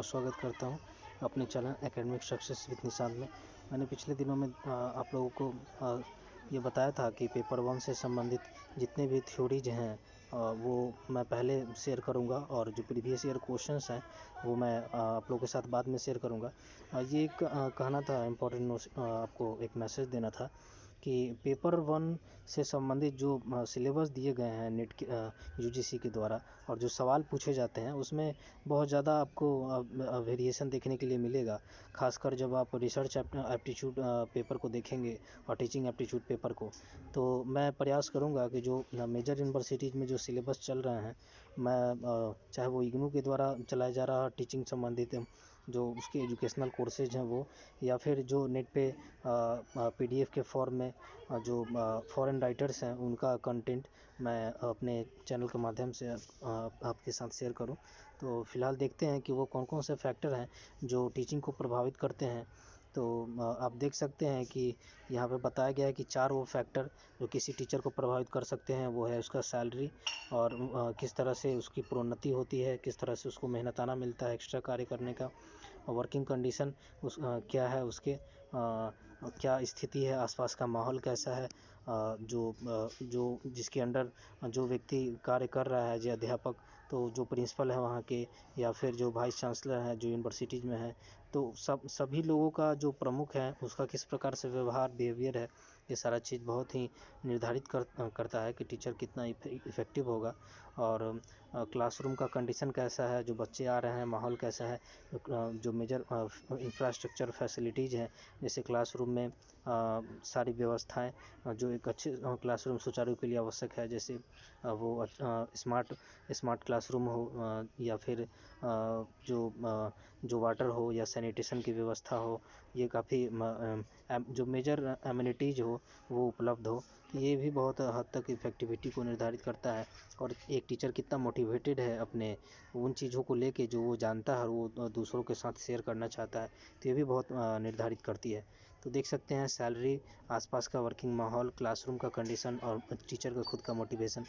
स्वागत करता हूं अपने चैनल एकेडमिक सक्सेस विद निशान में। मैंने पिछले दिनों में आप लोगों को ये बताया था कि पेपर 1 से संबंधित जितने भी थ्योरीज हैं वो मैं पहले शेयर करूंगा और जो प्रीवियस ईयर क्वेश्चंस हैं वो मैं आप लोगों के साथ बाद में शेयर करूंगा। ये एक कहना था, इम्पोर्टेंट आपको एक मैसेज देना था कि पेपर 1 से संबंधित जो सिलेबस दिए गए हैं नेट के यूजीसी के द्वारा और जो सवाल पूछे जाते हैं उसमें बहुत ज़्यादा आपको वेरिएशन देखने के लिए मिलेगा। खासकर जब आप रिसर्च एप्टीट्यूड पेपर को देखेंगे और टीचिंग एप्टीट्यूड पेपर को, तो मैं प्रयास करूंगा कि जो मेजर यूनिवर्सिटीज़ में जो सिलेबस चल रहे हैं, मैं चाहे वो इग्नू के द्वारा चलाया जा रहा टीचिंग संबंधित जो उसके एजुकेशनल कोर्सेज हैं वो, या फिर जो नेट पे पीडीएफ के फॉर्म में जो फॉरेन राइटर्स हैं उनका कंटेंट मैं अपने चैनल के माध्यम से आपके साथ शेयर करूं। तो फिलहाल देखते हैं कि वो कौन कौन से फैक्टर हैं जो टीचिंग को प्रभावित करते हैं। तो आप देख सकते हैं कि यहाँ पे बताया गया है कि 4 वो फैक्टर जो किसी टीचर को प्रभावित कर सकते हैं। वो है उसका सैलरी और किस तरह से उसकी प्रोन्नति होती है, किस तरह से उसको मेहनताना मिलता है एक्स्ट्रा कार्य करने का, वर्किंग कंडीशन क्या है उसके, क्या स्थिति है, आसपास का माहौल कैसा है, जो जिसके अंडर जो व्यक्ति कार्य कर रहा है, जो अध्यापक, तो जो प्रिंसिपल है वहाँ के, या फिर जो वाइस चांसलर हैं जो यूनिवर्सिटीज़ में है, तो सभी लोगों का जो प्रमुख है उसका किस प्रकार से व्यवहार, बिहेवियर है, ये सारा चीज़ बहुत ही निर्धारित करता है कि टीचर कितना इफ़ेक्टिव होगा। और क्लासरूम का कंडीशन कैसा है, जो बच्चे आ रहे हैं माहौल कैसा है, जो मेजर इंफ्रास्ट्रक्चर फैसिलिटीज़ हैं, जैसे क्लासरूम में सारी व्यवस्थाएं जो एक अच्छे क्लासरूम सुचारू के लिए आवश्यक है, जैसे वो स्मार्ट क्लासरूम हो, या फिर जो वाटर हो या सैनिटेशन की व्यवस्था हो, ये काफ़ी जो मेजर एमिनिटीज़ हो वो उपलब्ध हो। ये भी बहुत हद तक इफ़ेक्टिविटी को निर्धारित करता है और एक टीचर कितना मोटिवेटेड है अपने उन चीज़ों को लेके जो वो जानता है और वो दूसरों के साथ शेयर करना चाहता है, तो ये भी बहुत निर्धारित करती है। तो देख सकते हैं सैलरी, आसपास का वर्किंग माहौल, क्लासरूम का कंडीशन और टीचर का खुद का मोटिवेशन।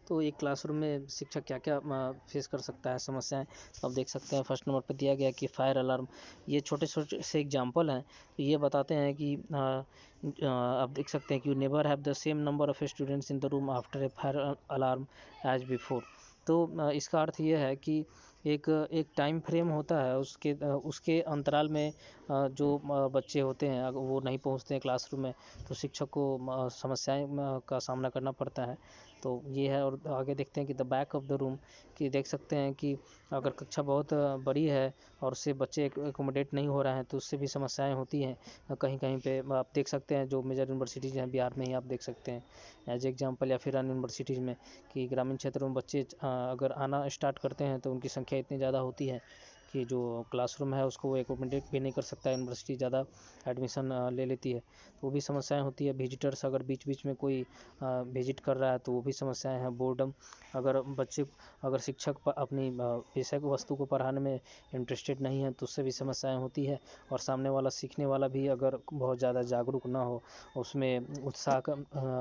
तो एक क्लासरूम में शिक्षक क्या क्या फेस कर सकता है समस्याएं, अब देख सकते हैं फर्स्ट नंबर पर दिया गया कि फायर अलार्म। ये छोटे छोटे से एग्जांपल हैं, तो ये बताते हैं कि आप देख सकते हैं कि you never have the same number of students in the room after a fire alarm as before. तो इसका अर्थ ये है कि एक टाइम फ्रेम होता है, उसके अंतराल में जो बच्चे होते हैं अगर वो नहीं पहुंचते हैं क्लासरूम में, तो शिक्षक को समस्याएं का सामना करना पड़ता है। तो ये है। और आगे देखते हैं कि the back of the room, कि देख सकते हैं कि अगर कक्षा बहुत बड़ी है और उससे बच्चे एकोमोडेट नहीं हो रहे हैं तो उससे भी समस्याएं होती हैं। कहीं कहीं पे आप देख सकते हैं जो मेजर यूनिवर्सिटीज़ हैं बिहार में ही आप देख सकते हैं एज एग्जांपल, या फिर अन्य यूनिवर्सिटीज़ में, कि ग्रामीण क्षेत्रों में बच्चे अगर आना स्टार्ट करते हैं तो उनकी संख्या इतनी ज़्यादा होती है कि जो क्लासरूम है उसको वो एकोमोडेट भी नहीं कर सकता, यूनिवर्सिटी ज़्यादा एडमिशन ले लेती है, तो वो भी समस्याएं होती है। विजिटर्स अगर बीच बीच में कोई विजिट कर रहा है तो वो भी समस्याएं हैं। बोर्डम, अगर शिक्षक अपनी विषय वस्तु को पढ़ाने में इंटरेस्टेड नहीं है तो उससे भी समस्याएं होती है। और सामने वाला सीखने वाला भी अगर बहुत ज़्यादा जागरूक ना हो, उसमें उत्साह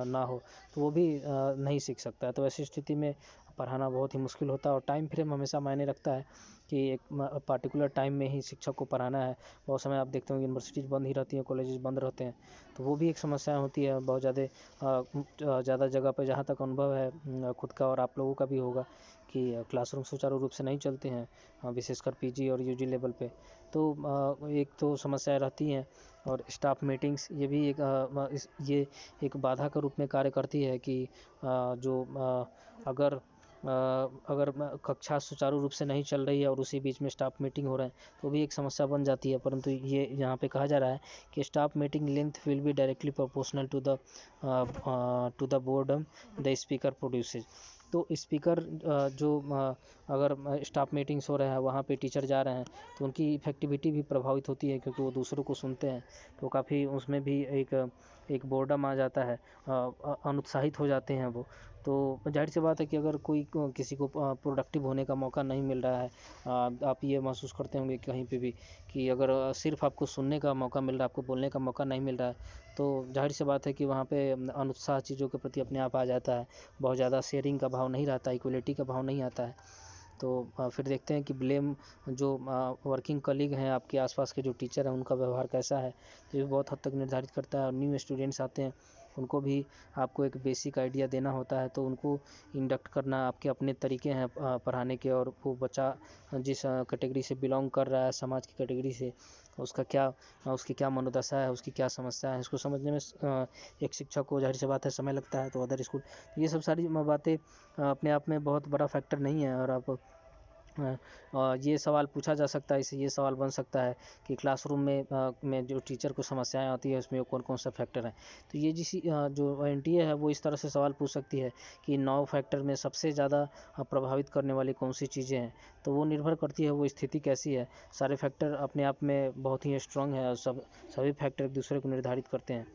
ना हो, तो वो भी नहीं सीख सकता है। तो ऐसी स्थिति में पढ़ाना बहुत ही मुश्किल होता है और टाइम फ्रेम हमेशा मायने रखता है कि एक पार्टिकुलर टाइम में ही शिक्षक को पढ़ाना है। बहुत समय आप देखते हो यूनिवर्सिटीज़ बंद ही रहती हैं, कॉलेजेस बंद रहते हैं, तो वो भी एक समस्या होती है बहुत ज़्यादा जगह पर। जहाँ तक अनुभव है खुद का और आप लोगों का भी होगा कि क्लासरूम सुचारू रूप से नहीं चलते हैं, विशेषकर पीजी और यूजी लेवल पे। तो एक तो समस्याएं रहती हैं। और स्टाफ मीटिंग्स, ये भी ये एक बाधा का रूप में कार्य करती है कि अगर कक्षा सुचारू रूप से नहीं चल रही है और उसी बीच में स्टाफ मीटिंग हो रहा है तो भी एक समस्या बन जाती है। परंतु ये यहाँ पे कहा जा रहा है कि staff meeting length will be directly proportional to the boredom the speaker produces. तो स्पीकर अगर स्टाफ मीटिंग्स हो रहा है वहाँ पे टीचर जा रहे हैं तो उनकी इफेक्टिविटी भी प्रभावित होती है, क्योंकि वो दूसरों को सुनते हैं, तो काफ़ी उसमें भी एक बोर्डम आ जाता है, अनुत्साहित हो जाते हैं वो। तो जाहिर सी बात है कि अगर किसी को प्रोडक्टिव होने का मौका नहीं मिल रहा है, आप ये महसूस करते होंगे कहीं पे भी कि अगर सिर्फ आपको सुनने का मौका मिल रहा है, आपको बोलने का मौका नहीं मिल रहा है, तो जाहिर सी बात है कि वहाँ पे अनुत्साह चीज़ों के प्रति अपने आप आ जाता है। बहुत ज़्यादा शेयरिंग का भाव नहीं रहता, इक्वलिटी का भाव नहीं आता है। तो फिर देखते हैं कि ब्लेम जो वर्किंग कलीग हैं, आपके आसपास के जो टीचर हैं, उनका व्यवहार कैसा है, तो ये बहुत हद तक निर्धारित करता है। और न्यू स्टूडेंट्स आते हैं, उनको भी आपको एक बेसिक आइडिया देना होता है, तो उनको इंडक्ट करना, आपके अपने तरीके हैं पढ़ाने के, और वो बच्चा जिस कैटेगरी से बिलोंग कर रहा है, समाज की कैटेगरी से, उसकी क्या मनोदशा है, उसकी क्या समस्या है, इसको समझने में एक शिक्षक को जाहिर सी बात है समय लगता है। तो अदर स्कूल, ये सब सारी बातें अपने आप में बहुत बड़ा फैक्टर नहीं है। और आप ये सवाल पूछा जा सकता है, इससे ये सवाल बन सकता है कि क्लासरूम में जो टीचर को समस्याएं आती है, उसमें कौन कौन सा फैक्टर है। तो ये जो एनटीए है वो इस तरह से सवाल पूछ सकती है कि 9 फैक्टर में सबसे ज़्यादा प्रभावित करने वाली कौन सी चीज़ें हैं। तो वो निर्भर करती है वो स्थिति कैसी है। सारे फैक्टर अपने आप में बहुत ही स्ट्रांग है, और सभी फैक्टर एक दूसरे को निर्धारित करते हैं,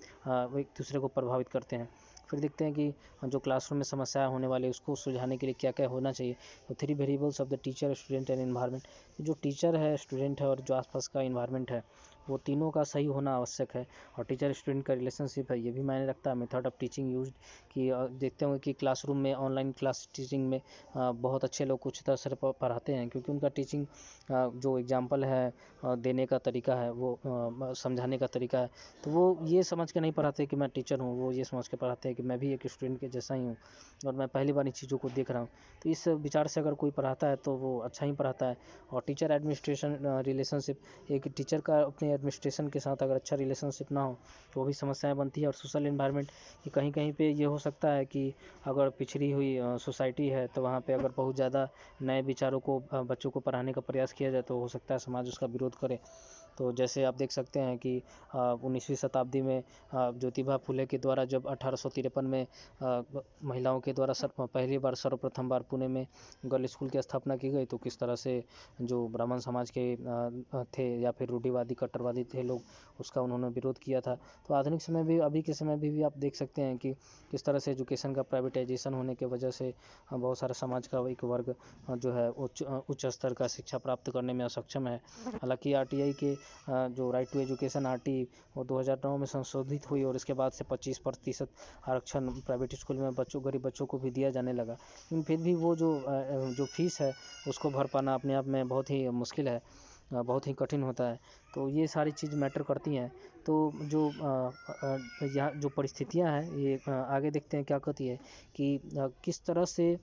एक दूसरे को प्रभावित करते हैं। फिर देखते हैं कि जो क्लासरूम में समस्याएं होने वाली, उसको सुलझाने के लिए क्या क्या होना चाहिए। तो 3 variables of the teacher, student and environment. जो टीचर है, स्टूडेंट है, और जो आसपास का इन्वायरमेंट है, वो तीनों का सही होना आवश्यक है। और टीचर स्टूडेंट का रिलेशनशिप है, ये भी मायने रखता है। मेथड ऑफ टीचिंग यूज्ड, कि देखते होंगे कि क्लासरूम में ऑनलाइन क्लास टीचिंग में बहुत अच्छे लोग कुछ तरह से पढ़ाते हैं, क्योंकि उनका टीचिंग जो एग्जाम्पल है, देने का तरीका है, वो समझाने का तरीका है, तो वो ये समझ के नहीं पढ़ाते कि मैं टीचर हूँ, वो ये समझ के पढ़ाते हैं कि मैं भी एक स्टूडेंट के जैसा ही हूँ, और मैं पहली बार इन चीज़ों को देख रहा हूँ। तो इस विचार से अगर कोई पढ़ाता है तो वो अच्छा ही पढ़ाता है। और टीचर एडमिनिस्ट्रेशन रिलेशनशिप, एक टीचर का अपने एडमिनिस्ट्रेशन के साथ अगर अच्छा रिलेशनशिप ना हो तो वो भी समस्याएं बनती है। और सोशल इन्वायरमेंट, कि कहीं कहीं पे ये हो सकता है कि अगर पिछड़ी हुई सोसाइटी है, तो वहाँ पे अगर बहुत ज़्यादा नए विचारों को बच्चों को पढ़ाने का प्रयास किया जाए, तो हो सकता है समाज उसका विरोध करे। तो जैसे आप देख सकते हैं कि 19वीं शताब्दी में ज्योतिबा फुले के द्वारा जब 1853 में महिलाओं के द्वारा पहली बार सर्वप्रथम बार पुणे में गर्ल स्कूल की स्थापना की गई, तो किस तरह से जो ब्राह्मण समाज के थे या फिर रूढ़िवादी कट्टरवादी थे लोग, उसका उन्होंने विरोध किया था। तो आधुनिक समय भी, अभी के समय भी आप देख सकते हैं कि किस तरह से एजुकेशन का प्राइवेटाइजेशन होने की वजह से बहुत सारा समाज का एक वर्ग जो है उच्च स्तर का शिक्षा प्राप्त करने में असक्षम है। हालांकि आरटीआई के जो राइट टू एजुकेशन आरटी, वो 2009 में संशोधित हुई, और इसके बाद से 25% आरक्षण प्राइवेट स्कूल में गरीब बच्चों को भी दिया जाने लगा। लेकिन फिर भी वो जो फीस है, उसको भर पाना अपने आप में बहुत ही मुश्किल है, बहुत ही कठिन होता है। तो ये सारी चीज़ मैटर करती हैं। तो जो यहाँ जो परिस्थितियाँ हैं, ये आगे देखते हैं क्या कहती है, कि किस तरह से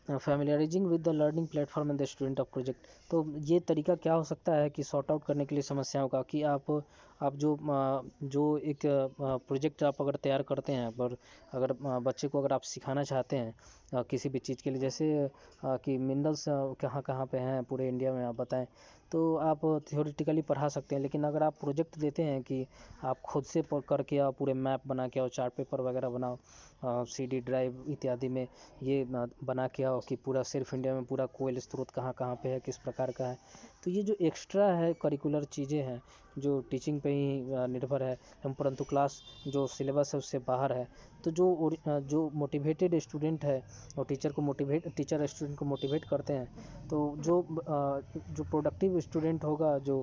familiarising with the learning platform and the student of project. तो ये तरीका क्या हो सकता है कि सॉर्ट आउट करने के लिए समस्याओं का, कि आप जो एक प्रोजेक्ट आप अगर तैयार करते हैं, पर अगर बच्चे को अगर आप सिखाना चाहते हैं किसी भी चीज़ के लिए, जैसे कि मिनरल्स कहाँ कहाँ पे हैं पूरे इंडिया में, आप बताएं, तो आप थियोरेटिकली पढ़ा सकते हैं। लेकिन अगर आप प्रोजेक्ट देते हैं कि आप खुद से करके आओ, पूरे मैप बना के आओ, चार्ट पेपर वगैरह बनाओ, सीडी ड्राइव इत्यादि में ये बना के आओ कि पूरा सिर्फ इंडिया में पूरा कोयल स्रोत कहाँ कहाँ पे है, किस प्रकार का है। तो ये जो एक्स्ट्रा है करिकुलर चीज़ें हैं, जो टीचिंग पे ही निर्भर है, परंतु क्लास जो सिलेबस है उससे बाहर है। तो जो मोटिवेटेड स्टूडेंट है, और टीचर स्टूडेंट को मोटिवेट करते हैं, तो जो प्रोडक्टिव स्टूडेंट होगा, जो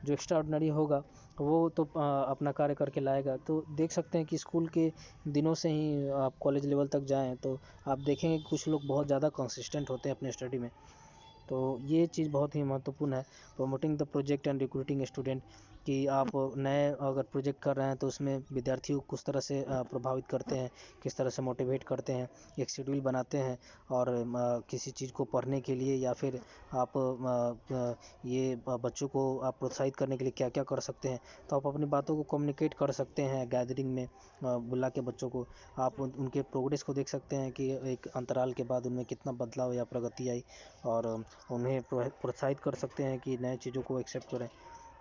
एक्स्ट्रा ऑर्डिनरी होगा, वो तो अपना कार्य करके लाएगा। तो देख सकते हैं कि स्कूल के दिनों से ही आप कॉलेज लेवल तक जाएँ, तो आप देखेंगे कि कुछ लोग बहुत ज़्यादा कंसिस्टेंट होते हैं अपने स्टडी में। तो ये चीज़ बहुत ही महत्वपूर्ण है। Promoting the project and recruiting student, कि आप नए अगर प्रोजेक्ट कर रहे हैं तो उसमें विद्यार्थियों को किस तरह से प्रभावित करते हैं, किस तरह से मोटिवेट करते हैं, एक शेड्यूल बनाते हैं, और किसी चीज़ को पढ़ने के लिए, या फिर आप ये बच्चों को आप प्रोत्साहित करने के लिए क्या क्या कर सकते हैं। तो आप अपनी बातों को कम्युनिकेट कर सकते हैं गैदरिंग में, बुला के बच्चों को आप उनके प्रोग्रेस को देख सकते हैं कि एक अंतराल के बाद उनमें कितना बदलाव या प्रगति आई, और उन्हें प्रोत्साहित कर सकते हैं कि नए चीज़ों को एक्सेप्ट करें।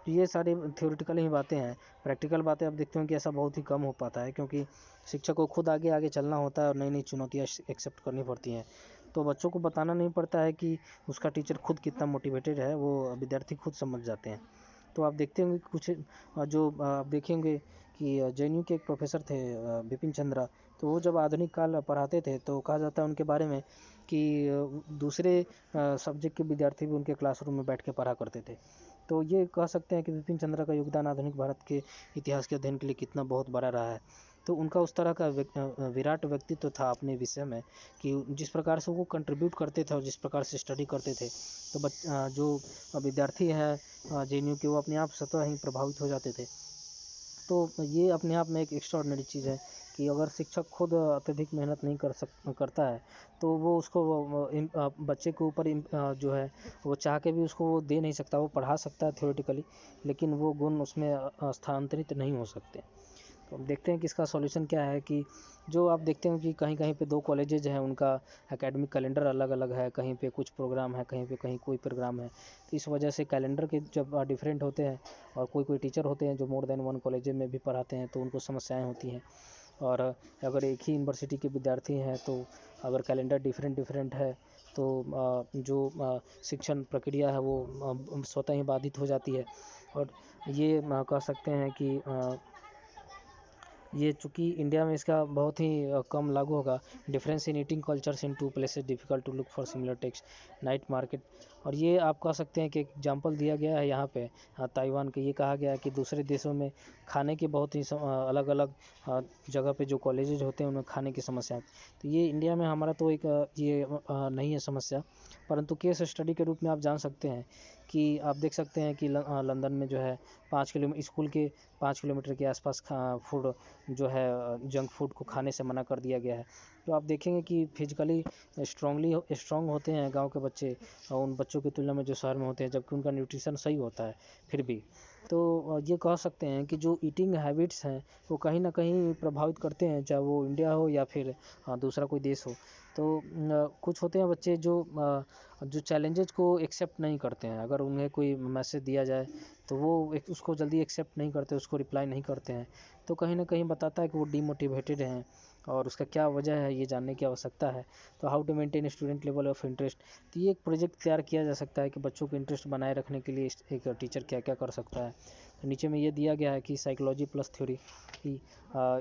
तो ये सारी थ्योरेटिकल ही बातें हैं। प्रैक्टिकल बातें आप देखते हो कि ऐसा बहुत ही कम हो पाता है, क्योंकि शिक्षक को खुद आगे आगे चलना होता है, और नई नई चुनौतियाँ एक्सेप्ट करनी पड़ती हैं। तो बच्चों को बताना नहीं पड़ता है कि उसका टीचर खुद कितना मोटिवेटेड है, वो विद्यार्थी खुद समझ जाते हैं। तो आप देखते होंगे कुछ जो आप देखेंगे कि जेएनयू के एक प्रोफेसर थे बिपिन चंद्रा, तो वो जब आधुनिक काल पढ़ाते थे, तो कहा जाता है उनके बारे में कि दूसरे सब्जेक्ट के विद्यार्थी भी उनके क्लासरूम में बैठ के पढ़ा करते थे। तो ये कह सकते हैं कि बिपिन चंद्रा का योगदान आधुनिक भारत के इतिहास के अध्ययन के लिए कितना बहुत बड़ा रहा है। तो उनका उस तरह का विराट व्यक्तित्व था अपने विषय में कि जिस प्रकार से वो कंट्रीब्यूट करते थे और जिस प्रकार से स्टडी करते थे, तो जो विद्यार्थी है JNU के, वो अपने आप स्वतः ही प्रभावित हो जाते थे। तो ये अपने आप में एक एक्स्ट्राऑर्डिनरी चीज़ है कि अगर शिक्षक खुद अत्यधिक मेहनत नहीं करता है, तो वो उसको बच्चे के ऊपर जो है वो चाह के भी उसको वो दे नहीं सकता। वो पढ़ा सकता है थ्योरेटिकली, लेकिन वो गुण उसमें स्थानांतरित नहीं हो सकते। तो हम देखते हैं कि इसका सॉल्यूशन क्या है कि जो आप देखते हैं कि कहीं कहीं पे 2 कॉलेजेज हैं, उनका एकेडमिक कैलेंडर अलग अलग है, कहीं पे कुछ प्रोग्राम है, कहीं कोई प्रोग्राम है। तो इस वजह से कैलेंडर के जब डिफरेंट होते हैं, और कोई टीचर होते हैं जो मोर देन 1 कॉलेज में भी पढ़ाते हैं, तो उनको समस्याएं होती हैं। और अगर एक ही यूनिवर्सिटी के विद्यार्थी हैं, तो अगर कैलेंडर डिफरेंट है, तो जो शिक्षण प्रक्रिया है वो स्वतः ही बाधित हो जाती है। और ये कह सकते हैं कि ये चूँकि इंडिया में इसका बहुत ही कम लागू होगा। Difference in eating cultures in 2 places, difficult to look for similar text, night market. और ये आप कह सकते हैं कि एक एग्जांपल दिया गया है यहाँ पे ताइवान के। ये कहा गया है कि दूसरे देशों में खाने की बहुत ही अलग अलग जगह पे जो कॉलेजेज होते हैं उनमें खाने की समस्या है। तो ये इंडिया में हमारा तो एक ये नहीं है समस्या, परंतु केस स्टडी के रूप में आप जान सकते हैं कि आप देख सकते हैं कि लंदन में जो है 5 स्कूल के 5 किलोमीटर के आसपास फूड जो है जंक फूड को खाने से मना कर दिया गया है। तो आप देखेंगे कि फिजिकली स्ट्रॉन्ग होते हैं गांव के बच्चे उन बच्चों की तुलना में जो शहर में होते हैं, जबकि उनका न्यूट्रिशन सही होता है फिर भी। तो ये कह सकते हैं कि जो ईटिंग हैबिट्स हैं वो कहीं ना कहीं प्रभावित करते हैं, चाहे वो इंडिया हो या फिर दूसरा कोई देश हो। तो कुछ होते हैं बच्चे जो चैलेंजेस को एक्सेप्ट नहीं करते हैं। अगर उन्हें कोई मैसेज दिया जाए तो वो उसको जल्दी एक्सेप्ट नहीं करते, उसको रिप्लाई नहीं करते हैं। तो कहीं ना कहीं बताता है कि वो डीमोटिवेटेड हैं, और उसका क्या वजह है ये जानने की आवश्यकता है। तो how to maintain student level of interest, तो ये एक प्रोजेक्ट तैयार किया जा सकता है कि बच्चों को इंटरेस्ट बनाए रखने के लिए एक टीचर क्या क्या कर सकता है। तो नीचे में ये दिया गया है कि साइकोलॉजी प्लस थ्योरी कि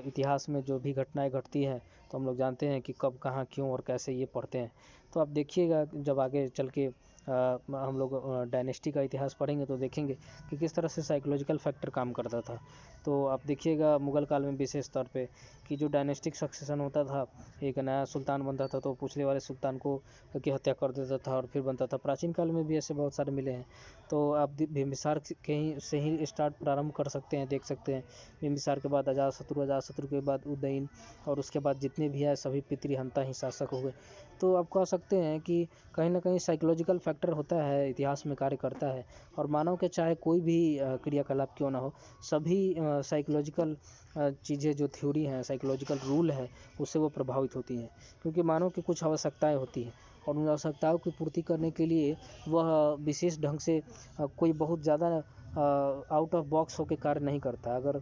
इतिहास में जो भी घटनाएं घटती हैं, तो हम लोग जानते हैं कि कब कहाँ क्यों और कैसे ये पढ़ते हैं। तो आप देखिएगा जब आगे चल के हम लोग डायनेस्टी का इतिहास पढ़ेंगे तो देखेंगे कि किस तरह से साइकोलॉजिकल फैक्टर काम करता था। तो आप देखिएगा मुग़ल काल में विशेष तौर पे कि जो डायनेस्टिक सक्सेशन होता था, एक नया सुल्तान बनता था तो पिछले वाले सुल्तान को की हत्या कर देता था और फिर बनता था। प्राचीन काल में भी ऐसे बहुत सारे मिले हैं। तो आप बिम्बिसार के ही से ही स्टार्ट प्रारंभ कर सकते हैं, देख सकते हैं। बिम्बिसार के बाद अजातशत्रु के बाद उदयन, और उसके बाद जितने भी है सभी पितृहंता ही शासक हुए। तो आप कह सकते हैं कि कहीं ना कहीं साइकोलॉजिकल फैक्टर होता है, इतिहास में कार्य करता है। और मानव के चाहे कोई भी क्रियाकलाप क्यों ना हो, सभी साइकोलॉजिकल चीज़ें जो थ्योरी हैं, साइकोलॉजिकल रूल है, उससे वो प्रभावित होती हैं। क्योंकि मानव की कुछ आवश्यकताएं होती हैं, और उन आवश्यकताओं की पूर्ति करने के लिए वह विशेष ढंग से कोई बहुत ज़्यादा आउट ऑफ बॉक्स होकर कार्य नहीं करता। अगर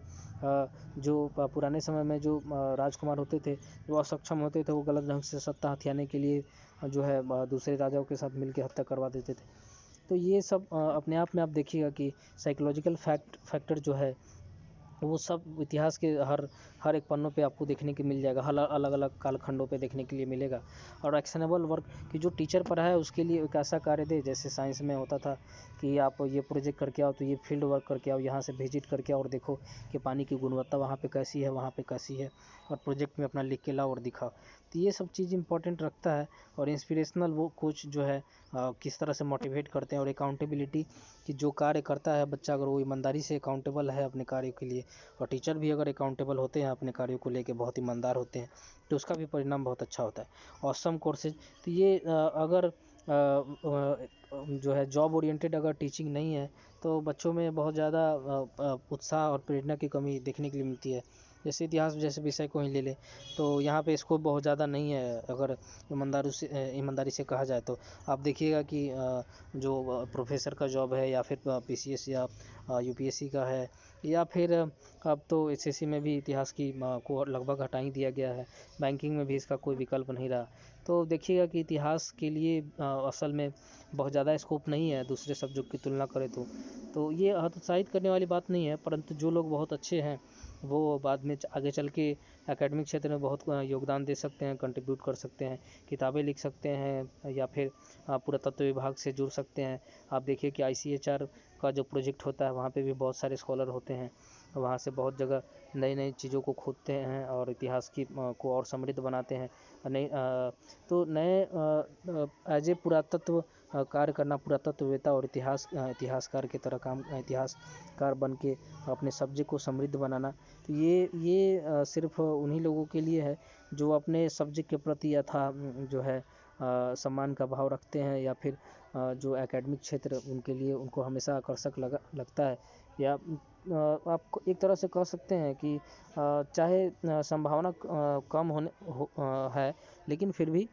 जो पुराने समय में जो राजकुमार होते थे, वो असक्षम होते थे, वो गलत ढंग से सत्ता हथियाने के लिए जो है दूसरे राजाओं के साथ मिलकर हत्या करवा देते थे। तो ये सब अपने आप में आप देखिएगा कि साइकोलॉजिकल फैक्टर जो है वो सब इतिहास के हर एक पन्नों पे आपको देखने को मिल जाएगा, अलग अलग कालखंडों पे देखने के लिए मिलेगा। और एक्शनेबल वर्क कि जो टीचर पढ़ा है उसके लिए एक ऐसा कार्य दे, जैसे साइंस में होता था कि आप ये प्रोजेक्ट करके आओ, तो ये फील्ड वर्क करके आओ, यहाँ से विजिट करके आओ और देखो कि पानी की गुणवत्ता वहाँ पे कैसी है, वहाँ पे कैसी है, और प्रोजेक्ट में अपना लिख के लाओ और दिखाओ। तो ये सब चीज़ इंपॉर्टेंट रखता है। और इंस्पिरेशनल वो कोच जो है किस तरह से मोटिवेट करते हैं, और अकाउंटेबिलिटी कि जो कार्य करता है बच्चा, अगर वो ईमानदारी से अकाउंटेबल है अपने कार्य के लिए, और टीचर भी अगर अकाउंटेबल होते हैं अपने कार्यों को लेके, बहुत ईमानदार होते हैं, तो उसका भी परिणाम बहुत अच्छा होता है। ऑसम कोर्सेज, तो ये अगर जो है जॉब ओरिएंटेड अगर टीचिंग नहीं है, तो बच्चों में बहुत ज़्यादा उत्साह और प्रेरणा की कमी देखने के लिए मिलती है। जैसे इतिहास जैसे विषय को ही ले लें, तो यहाँ पे स्कोप बहुत ज़्यादा नहीं है अगर ईमानदारी से कहा जाए तो। आप देखिएगा कि जो प्रोफेसर का जॉब है, या फिर PCS या UPSC का है, या फिर अब तो SSC में भी इतिहास की को लगभग हटा ही दिया गया है। बैंकिंग में भी इसका कोई विकल्प नहीं रहा। तो देखिएगा कि इतिहास के लिए असल में बहुत ज़्यादा स्कोप नहीं है दूसरे सब्जेक्ट की तुलना करें तो ये हतोत्साहित करने वाली बात नहीं है। परंतु जो लोग बहुत अच्छे हैं वो बाद में आगे चल के एकेडमिक क्षेत्र में बहुत योगदान दे सकते हैं, कंट्रीब्यूट कर सकते हैं, किताबें लिख सकते हैं, या फिर पुरातत्व विभाग से जुड़ सकते हैं। आप देखिए कि ICHR का जो प्रोजेक्ट होता है वहाँ पे भी बहुत सारे स्कॉलर होते हैं। वहाँ से बहुत जगह नई नई चीज़ों को खोदते हैं और इतिहास की को और समृद्ध बनाते हैं। नई तो नए एज ए पुरातत्व कार्य करना, पुरातत्ववेत्ता और इतिहासकार की तरह काम, इतिहासकार बन के अपने सब्जेक्ट को समृद्ध बनाना, तो ये सिर्फ उन्हीं लोगों के लिए है जो अपने सब्जेक्ट के प्रति जो है सम्मान का भाव रखते हैं, या फिर जो एकेडमिक क्षेत्र उनके लिए उनको हमेशा आकर्षक लगता है। या आप एक तरह से कह सकते हैं कि चाहे संभावना कम है, लेकिन फिर भी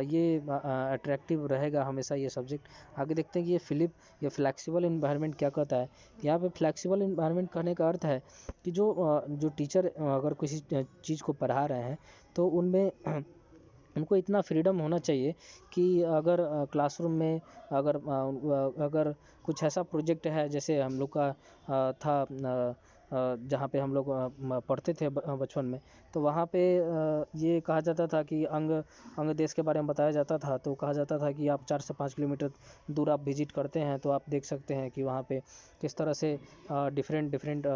ये अट्रैक्टिव रहेगा हमेशा ये सब्जेक्ट। आगे देखते हैं कि ये फ्लेक्सिबल इन्वायरमेंट क्या कहता है। यहाँ पे फ्लेक्सिबल इन्वायरमेंट कहने का अर्थ है कि जो टीचर अगर किसी चीज़ को पढ़ा रहे हैं तो उनमें उनको इतना फ्रीडम होना चाहिए कि अगर क्लासरूम में अगर कुछ ऐसा प्रोजेक्ट है, जैसे हम लोग का था जहाँ पे हम लोग पढ़ते थे बचपन में, तो वहाँ पे ये कहा जाता था कि अंग देश के बारे में बताया जाता था। तो कहा जाता था कि आप 4 से 5 किलोमीटर दूर आप विजिट करते हैं तो आप देख सकते हैं कि वहाँ पे किस तरह से डिफरेंट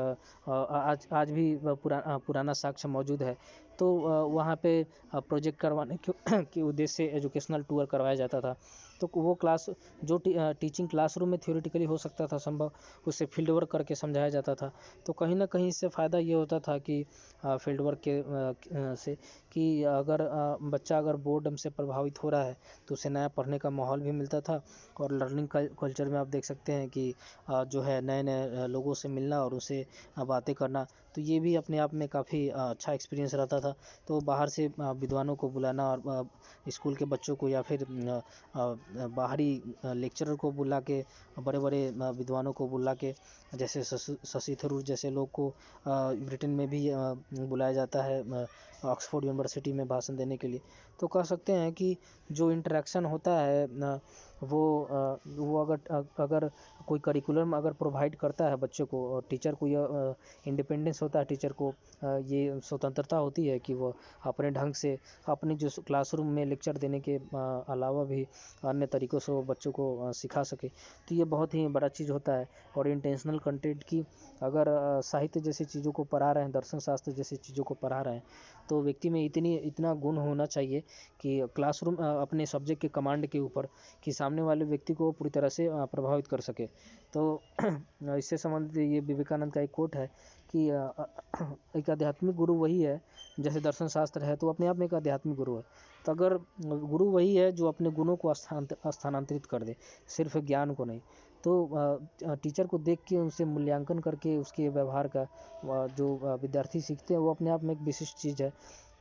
आज भी पुराना साक्ष्य मौजूद है। तो वहाँ पे प्रोजेक्ट करवाने के उद्देश्य से एजुकेशनल टूर करवाया जाता था। तो वो क्लास जो टीचिंग क्लासरूम में थ्योरेटिकली हो सकता था संभव, उसे फील्ड वर्क करके समझाया जाता था। तो कहीं ना कहीं इससे फ़ायदा ये होता था कि फील्ड वर्क से कि अगर बच्चा अगर बोर्डम से प्रभावित हो रहा है तो उसे नया पढ़ने का माहौल भी मिलता था। और लर्निंग कल्चर में आप देख सकते हैं कि जो है नए नए लोगों से मिलना और उनसे बातें करना, तो ये भी अपने आप में काफ़ी अच्छा एक्सपीरियंस रहता था। तो बाहर से विद्वानों को बुलाना और स्कूल के बच्चों को या फिर बाहरी लेक्चरर को बुला के, बड़े बड़े विद्वानों को बुला के, जैसे शशि थरूर जैसे लोग को ब्रिटेन में भी बुलाया जाता है ऑक्सफोर्ड यूनिवर्सिटी में भाषण देने के लिए। तो कह सकते हैं कि जो इंटरेक्शन होता है वो अगर कोई करिकुलम अगर प्रोवाइड करता है बच्चे को, और टीचर को यह इंडिपेंडेंस होता है, टीचर को ये स्वतंत्रता होती है कि वो अपने ढंग से अपने जो क्लासरूम में लेक्चर देने के अलावा भी अन्य तरीक़ों से वो बच्चों को सिखा सके, तो ये बहुत ही बड़ा चीज़ होता है। और इंटेंशनल कंटेंट की अगर साहित्य जैसी चीज़ों को पढ़ा रहे हैं, दर्शन शास्त्र जैसी चीज़ों को पढ़ा रहे हैं, तो व्यक्ति में इतना गुण होना चाहिए कि क्लासरूम अपने सब्जेक्ट के कमांड के ऊपर कि सामने वाले व्यक्ति को पूरी तरह से प्रभावित कर सके। तो इससे संबंधित ये विवेकानंद का एक कोट है कि एक आध्यात्मिक गुरु वही है, जैसे दर्शन शास्त्र है तो अपने आप में एक आध्यात्मिक गुरु है। तो अगर गुरु वही है जो अपने गुणों को स्थानांतरित कर दे, सिर्फ ज्ञान को नहीं। तो टीचर को देख के उनसे मूल्यांकन करके उसके व्यवहार का जो विद्यार्थी सीखते हैं वो अपने आप में एक विशिष्ट चीज़ है।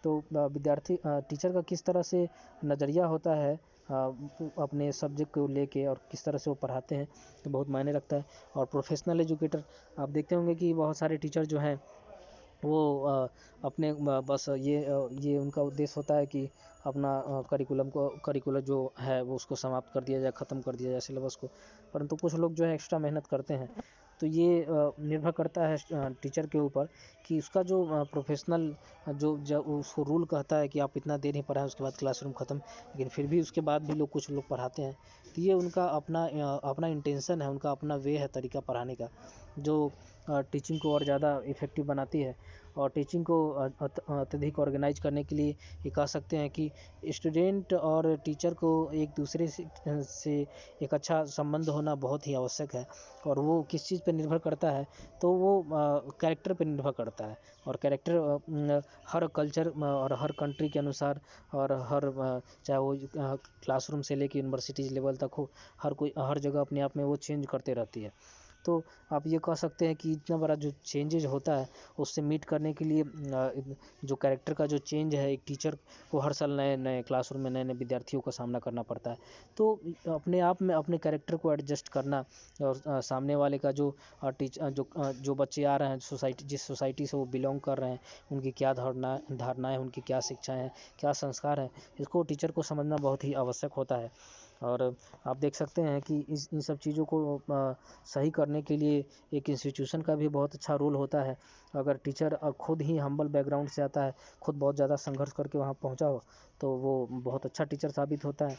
तो विद्यार्थी टीचर का किस तरह से नज़रिया होता है अपने सब्जेक्ट को लेके और किस तरह से वो पढ़ाते हैं, तो बहुत मायने रखता है। और प्रोफेशनल एजुकेटर आप देखते होंगे कि बहुत सारे टीचर जो हैं वो अपने बस ये उनका उद्देश्य होता है कि अपना करिकुलम जो है वो उसको समाप्त कर दिया जाए, ख़त्म कर दिया जाए सिलेबस को। परंतु कुछ लोग जो है एक्स्ट्रा मेहनत करते हैं। तो ये निर्भर करता है टीचर के ऊपर कि उसका जो प्रोफेशनल जो उसको रूल कहता है कि आप इतना देर ही पढ़ाएं उसके बाद क्लासरूम ख़त्म, लेकिन फिर भी उसके बाद भी कुछ लोग पढ़ाते हैं। तो ये उनका अपना इंटेंशन है, उनका अपना वे है तरीका पढ़ाने का, जो टीचिंग को और ज़्यादा इफ़ेक्टिव बनाती है। और टीचिंग को अत्यधिक ऑर्गेनाइज करने के लिए ये कह सकते हैं कि स्टूडेंट और टीचर को एक दूसरे से एक अच्छा संबंध होना बहुत ही आवश्यक है। और वो किस चीज़ पर निर्भर करता है, तो वो कैरेक्टर पर निर्भर करता है। और कैरेक्टर हर कल्चर और हर कंट्री के अनुसार, और चाहे वो क्लासरूम से लेकर यूनिवर्सिटीज़ लेवल तक हो, हर जगह अपने आप में वो चेंज करते रहती है। तो आप ये कह सकते हैं कि इतना बड़ा जो चेंजेज होता है उससे मीट करने के लिए जो कैरेक्टर का जो चेंज है, एक टीचर को हर साल नए नए क्लासरूम में नए नए विद्यार्थियों का सामना करना पड़ता है। तो अपने आप में अपने कैरेक्टर को एडजस्ट करना, और सामने वाले का जो बच्चे आ रहे हैं जिस सोसाइटी से वो बिलोंग कर रहे हैं, उनकी क्या धारणाएँ, उनकी क्या शिक्षाएँ हैं, क्या संस्कार हैं, इसको टीचर को समझना बहुत ही आवश्यक होता है। और आप देख सकते हैं कि इन सब चीज़ों को सही करने के लिए एक इंस्टीट्यूशन का भी बहुत अच्छा रोल होता है। अगर टीचर खुद ही हम्बल बैकग्राउंड से आता है, खुद बहुत ज़्यादा संघर्ष करके वहाँ पहुँचा हो, तो वो बहुत अच्छा टीचर साबित होता है।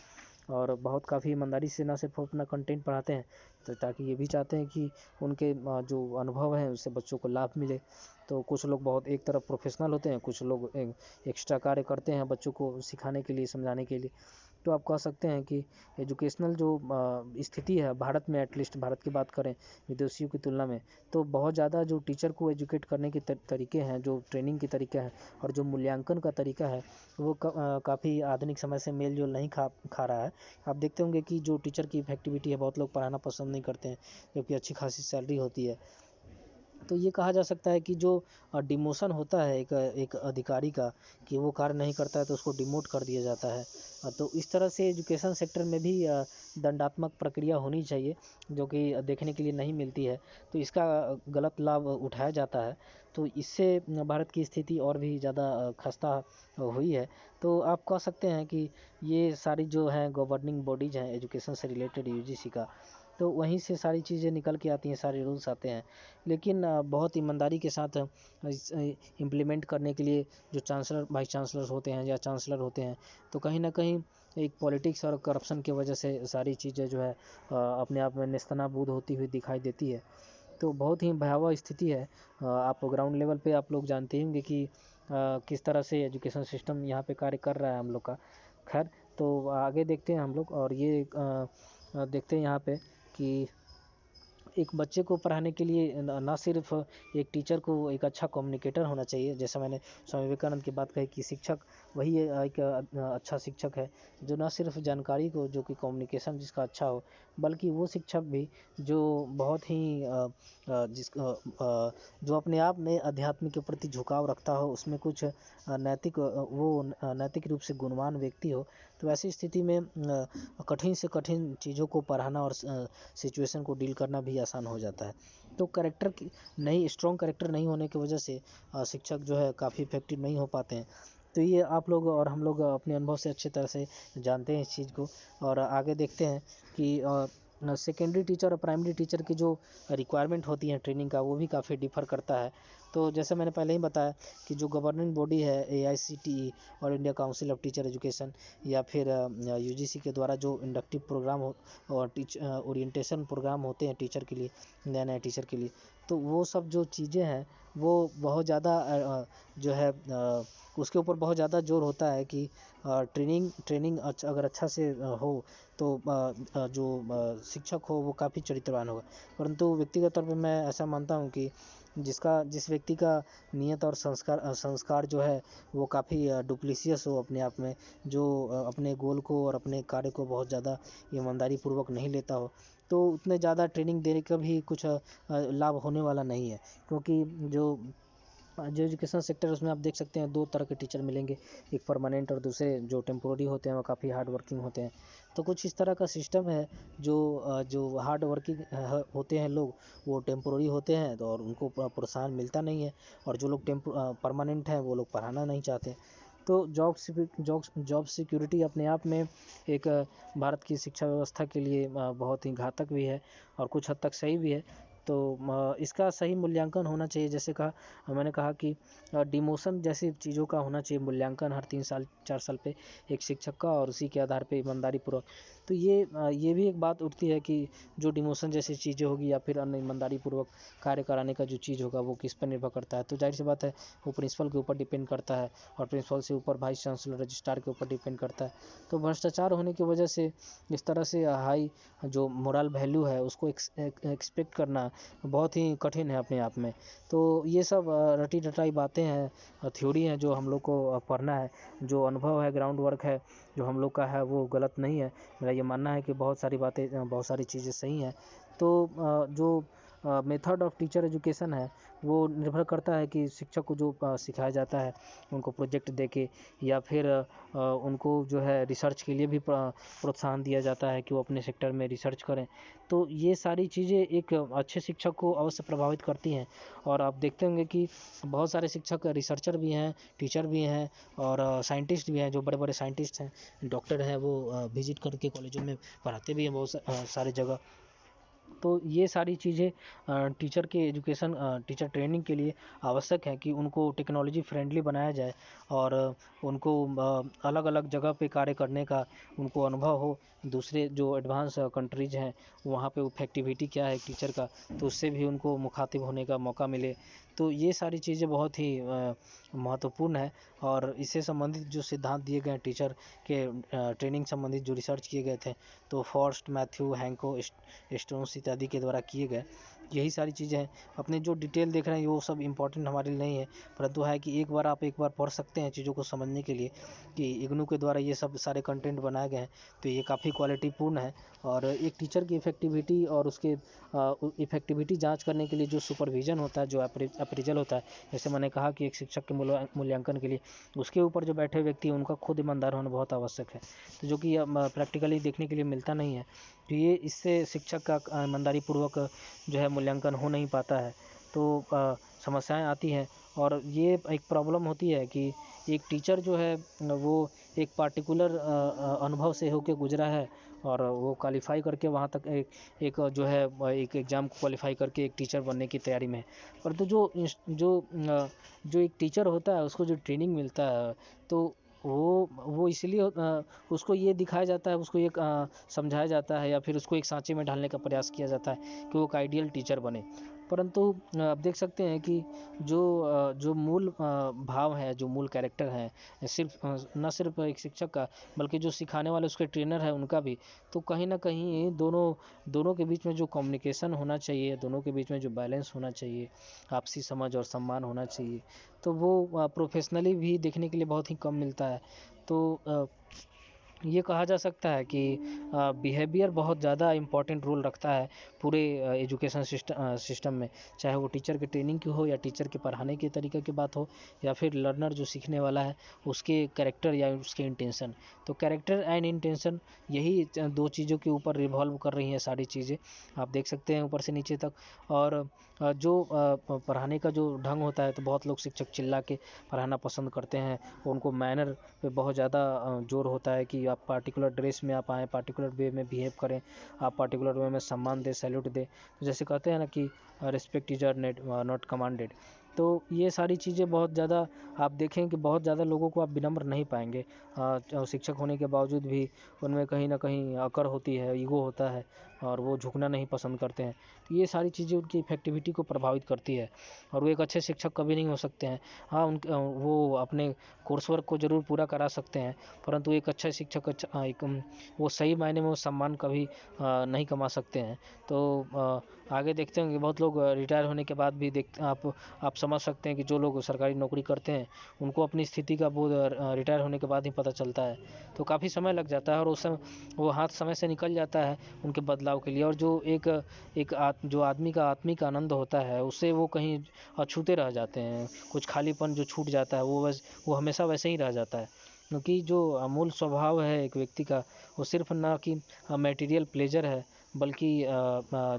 और बहुत काफ़ी ईमानदारी से ना सिर्फ अपना कंटेंट पढ़ाते हैं, तो ताकि ये भी चाहते हैं कि उनके जो अनुभव हैं उससे बच्चों को लाभ मिले। तो कुछ लोग बहुत एक तरफ प्रोफेशनल होते हैं, कुछ लोग एक्स्ट्रा कार्य करते हैं बच्चों को सिखाने के लिए, समझाने के लिए। तो आप कह सकते हैं कि एजुकेशनल जो स्थिति है भारत में, एटलीस्ट भारत की बात करें विदेशियों की तुलना में, तो बहुत ज़्यादा जो टीचर को एजुकेट करने के तरीके हैं, जो ट्रेनिंग के तरीके हैं और जो मूल्यांकन का तरीका है, वो काफ़ी आधुनिक समय से मेल जोल नहीं खा रहा है। आप देखते होंगे कि जो टीचर की इफेक्टिविटी है, बहुत लोग पढ़ाना पसंद नहीं करते हैं, जबकि अच्छी खासी सैलरी होती है। तो ये कहा जा सकता है कि जो डिमोशन होता है एक अधिकारी का, कि वो कार्य नहीं करता है तो उसको डिमोट कर दिया जाता है। तो इस तरह से एजुकेशन सेक्टर में भी दंडात्मक प्रक्रिया होनी चाहिए, जो कि देखने के लिए नहीं मिलती है। तो इसका गलत लाभ उठाया जाता है, तो इससे भारत की स्थिति और भी ज़्यादा खस्ता हुई है। तो आप कह सकते हैं कि ये सारी जो हैं गवर्निंग बॉडीज़ हैं एजुकेशन से रिलेटेड, यूजीसी का, तो वहीं से सारी चीज़ें निकल के आती हैं, सारे रूल्स आते हैं। लेकिन बहुत ईमानदारी के साथ इम्प्लीमेंट करने के लिए जो चांसलर, वाइस चांसलर होते हैं या चांसलर होते हैं, तो कहीं ना कहीं एक पॉलिटिक्स और करप्शन की वजह से सारी चीज़ें जो है अपने आप में नेस्तनाबूद होती हुई दिखाई देती है। तो बहुत ही भयावह स्थिति है। आप ग्राउंड लेवल पे आप लोग जानते होंगे कि किस तरह से एजुकेशन सिस्टम यहाँ पे कार्य कर रहा है हम लोग का। खैर, तो आगे देखते हैं हम लोग, और ये देखते हैं यहाँ पे कि एक बच्चे को पढ़ाने के लिए ना सिर्फ एक टीचर को एक अच्छा कम्युनिकेटर होना चाहिए, जैसा मैंने स्वामी विवेकानंद की बात कही कि शिक्षक वही एक अच्छा शिक्षक है, जो ना सिर्फ जानकारी को, जो कि कम्युनिकेशन जिसका अच्छा हो, बल्कि वो शिक्षक भी जो बहुत ही जो अपने आप में अध्यात्म के प्रति झुकाव रखता हो, उसमें कुछ नैतिक रूप से गुणवान व्यक्ति हो। तो ऐसी स्थिति में कठिन से कठिन चीज़ों को पढ़ाना और सिचुएशन को डील करना भी आसान हो जाता है। तो कैरेक्टर की नहीं, स्ट्रॉन्ग कैरेक्टर नहीं होने की वजह से शिक्षक जो है काफ़ी इफेक्टिव नहीं हो पाते हैं। तो ये आप लोग और हम लोग अपने अनुभव से अच्छी तरह से जानते हैं इस चीज़ को। और आगे देखते हैं कि सेकेंडरी टीचर और प्राइमरी टीचर की जो रिक्वायरमेंट होती है ट्रेनिंग का, वो भी काफ़ी डिफ़र करता है। तो जैसे मैंने पहले ही बताया कि जो गवर्निंग बॉडी है AICTE और India council of teacher education, या फिर यूजीसी के द्वारा जो इंडक्टिव प्रोग्राम हो और ओरिएंटेशन प्रोग्राम होते हैं टीचर के लिए, नए नए टीचर के लिए, तो वो सब जो चीज़ें हैं वो बहुत ज़्यादा जो है उसके ऊपर बहुत ज़्यादा जोर होता है कि ट्रेनिंग अगर अच्छा से हो तो जो शिक्षक हो वो काफ़ी चरित्रवान होगा। परंतु व्यक्तिगत तौर पे मैं ऐसा मानता हूँ कि जिस व्यक्ति का नियत और संस्कार जो है वो काफ़ी डुप्लीसियस हो अपने आप में, जो अपने गोल को और अपने कार्य को बहुत ज़्यादा ईमानदारी पूर्वक नहीं लेता हो, तो उतने ज़्यादा ट्रेनिंग देने का भी कुछ लाभ होने वाला नहीं है। क्योंकि जो एजुकेशन सेक्टर है उसमें आप देख सकते हैं दो तरह के टीचर मिलेंगे, एक परमानेंट और दूसरे जो टेम्पोररी होते हैं वो काफ़ी हार्ड वर्किंग होते हैं। तो कुछ इस तरह का सिस्टम है, जो हार्ड वर्किंग होते हैं लोग, वो टेम्पोररी होते हैं, तो और उनको प्रोत्साहन मिलता नहीं है, और जो लोग परमानेंट हैं वो लोग पढ़ाना नहीं चाहते। तो जॉब सिक्योरिटी अपने आप में एक भारत की शिक्षा व्यवस्था के लिए बहुत ही घातक भी है और कुछ हद तक सही भी है। तो इसका सही मूल्यांकन होना चाहिए, जैसे मैंने कहा कि डिमोशन जैसी चीज़ों का होना चाहिए मूल्यांकन हर 3 साल 4 साल पे एक शिक्षक का, और उसी के आधार पे ईमानदारी पूर्वक। तो ये भी एक बात उठती है कि जो डिमोशन जैसी चीज़ें होगी या फिर अन्य ईमानदारी पूर्वक कार्य कराने का जो चीज़ होगा वो किस पर निर्भर करता है। तो जाहिर सी बात है वो प्रिंसिपल के ऊपर डिपेंड करता है, और प्रिंसिपल से ऊपर वाइस चांसलर रजिस्ट्रार के ऊपर डिपेंड करता है। तो भ्रष्टाचार होने की वजह से इस तरह से हाई जो मोरल वैल्यू है उसको एक्सपेक्ट करना बहुत ही कठिन है अपने आप में। तो ये सब रटी रटाई बातें हैं, थ्योरी हैं, जो हम लोग को पढ़ना है। जो अनुभव है, ग्राउंड वर्क है जो हम लोग का है, वो गलत नहीं है। मेरा ये मानना है कि बहुत सारी बातें, बहुत सारी चीज़ें सही हैं। तो जो मेथड ऑफ टीचर एजुकेशन है वो निर्भर करता है कि शिक्षक को जो सिखाया जाता है उनको प्रोजेक्ट देके, या फिर उनको जो है रिसर्च के लिए भी प्रोत्साहन दिया जाता है कि वो अपने सेक्टर में रिसर्च करें। तो ये सारी चीज़ें एक अच्छे शिक्षक को अवश्य प्रभावित करती हैं। और आप देखते होंगे कि बहुत सारे शिक्षक रिसर्चर भी हैं, टीचर भी हैं, और साइंटिस्ट भी हैं। जो बड़े बड़े साइंटिस्ट हैं, डॉक्टर हैं, वो विजिट करके कॉलेजों में पढ़ाते भी हैं बहुत सारे जगह। तो ये सारी चीज़ें टीचर के एजुकेशन टीचर ट्रेनिंग के लिए आवश्यक है कि उनको टेक्नोलॉजी फ्रेंडली बनाया जाए और उनको अलग अलग जगह पे कार्य करने का उनको अनुभव हो। दूसरे जो एडवांस कंट्रीज हैं वहाँ पे इफेक्टिविटी क्या है टीचर का, तो उससे भी उनको मुखातिब होने का मौका मिले। तो ये सारी चीज़ें बहुत ही महत्वपूर्ण है। और इससे संबंधित जो सिद्धांत दिए गए हैं टीचर के ट्रेनिंग संबंधित जो रिसर्च किए गए थे, तो फॉर्स्ट, मैथ्यू, हैंको, स्टोन्स इत्यादि के द्वारा किए गए, यही सारी चीज़ें हैं। अपने जो डिटेल देख रहे हैं वो सब इम्पोर्टेंट हमारे लिए नहीं है, परंतु है कि एक बार पढ़ सकते हैं चीज़ों को समझने के लिए कि इग्नू के द्वारा ये सब सारे कंटेंट बनाए गए हैं, तो ये काफ़ी क्वालिटीपूर्ण है। और एक टीचर की इफेक्टिविटी और उसके इफेक्टिविटी जांच करने के लिए जो सुपरविज़न होता है, जो अप्रेजल होता है, जैसे मैंने कहा कि एक शिक्षक के मूल्यांकन के लिए उसके ऊपर जो बैठे व्यक्ति हैं उनका खुद ईमानदार होना बहुत आवश्यक है, तो जो कि प्रैक्टिकली देखने के लिए मिलता नहीं है। तो ये इससे शिक्षक का ईमानदारी पूर्वक जो है मूल्यांकन हो नहीं पाता है, तो समस्याएं आती हैं। और ये एक प्रॉब्लम होती है कि एक टीचर जो है वो एक पार्टिकुलर अनुभव से होके गुजरा है और वो क्वालिफाई करके वहाँ तक एक जो है एक एग्ज़ाम को क्वालिफाई करके एक टीचर बनने की तैयारी में है। परंतु जो एक टीचर होता है उसको जो ट्रेनिंग मिलता है, तो वो इसलिए उसको ये दिखाया जाता है, उसको ये समझाया जाता है या फिर उसको एक सांचे में ढालने का प्रयास किया जाता है कि वो एक आइडियल टीचर बने। परंतु आप देख सकते हैं कि जो मूल भाव है, जो मूल कैरेक्टर है, सिर्फ न सिर्फ एक शिक्षक का बल्कि जो सिखाने वाले उसके ट्रेनर है उनका भी, तो कहीं ना कहीं दोनों के बीच में जो कम्युनिकेशन होना चाहिए, दोनों के बीच में जो बैलेंस होना चाहिए, आपसी समझ और सम्मान होना चाहिए, तो वो प्रोफेशनली भी देखने के लिए बहुत ही कम मिलता है। तो ये कहा जा सकता है कि बिहेवियर बहुत ज़्यादा इम्पोर्टेंट रोल रखता है पूरे एजुकेशन सिस्टम में, चाहे वो टीचर के ट्रेनिंग की हो या टीचर के पढ़ाने के तरीके की बात हो या फिर लर्नर जो सीखने वाला है उसके कैरेक्टर या उसके इंटेंशन। तो कैरेक्टर एंड इंटेंशन यही दो चीज़ों के ऊपर रिवॉल्व कर रही हैं सारी चीज़ें, आप देख सकते हैं ऊपर से नीचे तक। और जो पढ़ाने का जो ढंग होता है, तो बहुत लोग शिक्षक चिल्ला के पढ़ाना पसंद करते हैं, उनको मैनर पे बहुत ज़्यादा जोर होता है कि आप पार्टिकुलर ड्रेस में आप आएँ, पार्टिकुलर वे में बिहेव करें, आप पार्टिकुलर वे में सम्मान दें, सैल्यूट दें। तो जैसे कहते हैं ना कि रिस्पेक्ट इज नॉट कमांडेड। तो ये सारी चीज़ें बहुत ज़्यादा आप देखें कि बहुत ज़्यादा लोगों को आप विनम्र नहीं पाएंगे, शिक्षक होने के बावजूद भी उनमें कहीं ना कहीं अकड़ होती है, ईगो होता है और वो झुकना नहीं पसंद करते हैं। तो ये सारी चीज़ें उनकी इफेक्टिविटी को प्रभावित करती है और वो एक अच्छे शिक्षक कभी नहीं हो सकते हैं। हाँ, वो अपने कोर्स वर्क को ज़रूर पूरा करा सकते हैं, परंतु एक अच्छा शिक्षक वो सही मायने में वो सम्मान कभी नहीं कमा सकते हैं। तो आगे देखते हैं कि बहुत लोग रिटायर होने के बाद भी आप समझ सकते हैं कि जो लोग सरकारी नौकरी करते हैं उनको अपनी स्थिति का बोध रिटायर होने के बाद ही पता चलता है, तो काफ़ी समय लग जाता है और उस समय वो हाथ समय से निकल जाता है उनके बदलाव के लिए। और जो जो आदमी का आत्मिक आनंद होता है उससे वो कहीं अछूते रह जाते हैं, कुछ खालीपन जो छूट जाता है वो हमेशा वैसे ही रह जाता है। क्योंकि जो अमूल स्वभाव है एक व्यक्ति का, वो सिर्फ ना कि मटेरियल प्लेजर है, बल्कि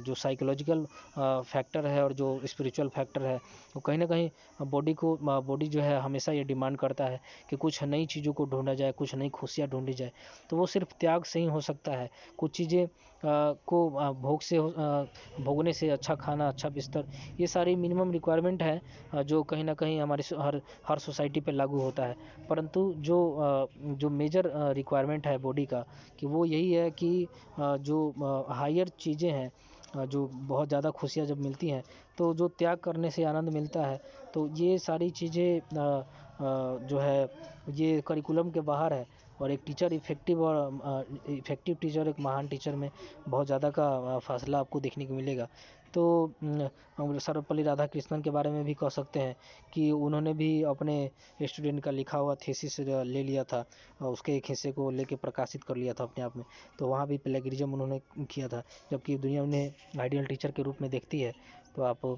जो साइकोलॉजिकल फैक्टर है और जो स्पिरिचुअल फैक्टर है, वो कहीं ना कहीं बॉडी जो है हमेशा ये डिमांड करता है कि कुछ नई चीज़ों को ढूंढा जाए, कुछ नई खुशियाँ ढूंढी जाए। तो वो सिर्फ त्याग से ही हो सकता है। कुछ चीज़ें को भोगने से, अच्छा खाना, अच्छा बिस्तर, ये सारी मिनिमम रिक्वायरमेंट है जो कहीं ना कहीं हमारी हर सोसाइटी पे लागू होता है। परंतु जो मेजर रिक्वायरमेंट है बॉडी का, कि वो यही है कि जो हायर चीज़ें हैं, जो बहुत ज़्यादा खुशियाँ जब मिलती हैं तो जो त्याग करने से आनंद मिलता है, तो ये सारी चीज़ें जो है ये करिकुलम के बाहर है। और एक टीचर इफेक्टिव टीचर, एक महान टीचर में बहुत ज़्यादा का फासला आपको देखने को मिलेगा। तो सर्वपल्ली राधाकृष्णन के बारे में भी कह सकते हैं कि उन्होंने भी अपने स्टूडेंट का लिखा हुआ थीसिस ले लिया था और उसके एक हिस्से को लेके प्रकाशित कर लिया था अपने आप में, तो वहाँ भी प्लेगरिज्म उन्होंने किया था, जबकि दुनिया उन्हें आइडियल टीचर के रूप में देखती है। तो आप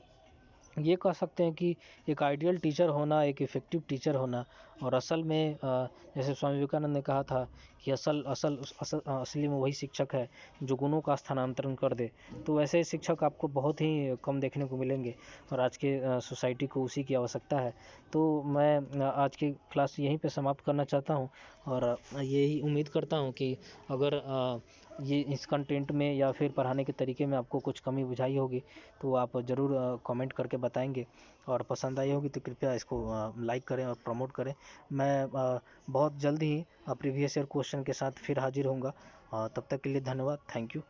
ये कह सकते हैं कि एक आइडियल टीचर होना, एक इफ़ेक्टिव टीचर होना, और असल में जैसे स्वामी विवेकानंद ने कहा था कि असली में वही शिक्षक है जो गुणों का स्थानांतरण कर दे। तो वैसे शिक्षक आपको बहुत ही कम देखने को मिलेंगे और आज के सोसाइटी को उसी की आवश्यकता है। तो मैं आज की क्लास यहीं पे समाप्त करना चाहता हूँ और यही उम्मीद करता हूँ कि अगर ये इस कंटेंट में या फिर पढ़ाने के तरीके में आपको कुछ कमी बुझाई होगी तो आप ज़रूर कमेंट करके बताएंगे, और पसंद आई होगी तो कृपया इसको लाइक करें और प्रमोट करें। मैं बहुत जल्द ही प्रीवियस ईयर क्वेश्चन के साथ फिर हाजिर होऊंगा। तब तक के लिए धन्यवाद। Thank you.